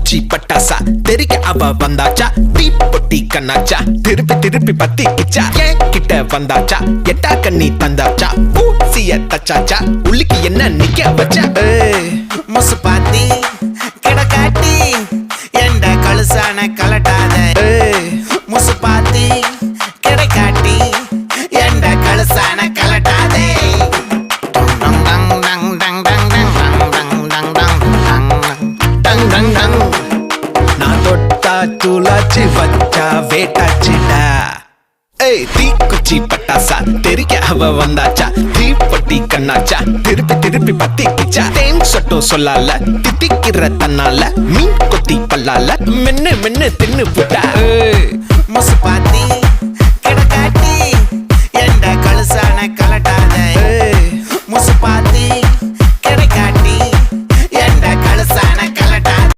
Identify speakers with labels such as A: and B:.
A: தீக்குச்சி பட்டாசா தெரிக்க அவ வந்தாச்சா தீப்பொட்டி கண்ணாச்சா திருப்பி திருப்பி பத்திக்கிச்சா ஏன் கிட்ட வந்தாச்சா எட்டா கண்ணி தந்தாச்சா பூசிய தச்சாச்சா உள்ளுக்கு என்ன நிக்க வச்சா
B: முசு பாத்தி கிடக்காட்டி எந்த கழுசான கலட்டாத முசு பாத்தி கிடக்காட்டி எந்த கழுசான கலட்டாதே
A: நான் தொட்டா தூளாச்சு வச்சா வேட்டாச்சுடா தீக்குச்சி பட்டாசா தெரிக்க அவ வந்தாச்சா தீப்பொட்டி கண்ணாச்சா திருப்பி திருப்பி பத்திக்கிச்சா தேன் சொட்டும் சொல்லால திட்டிக்கிற தன்னால மீன் கொத்தி பல்லால மென்னு மென்னு தின்னு போட்டா
B: முசு பாத்தி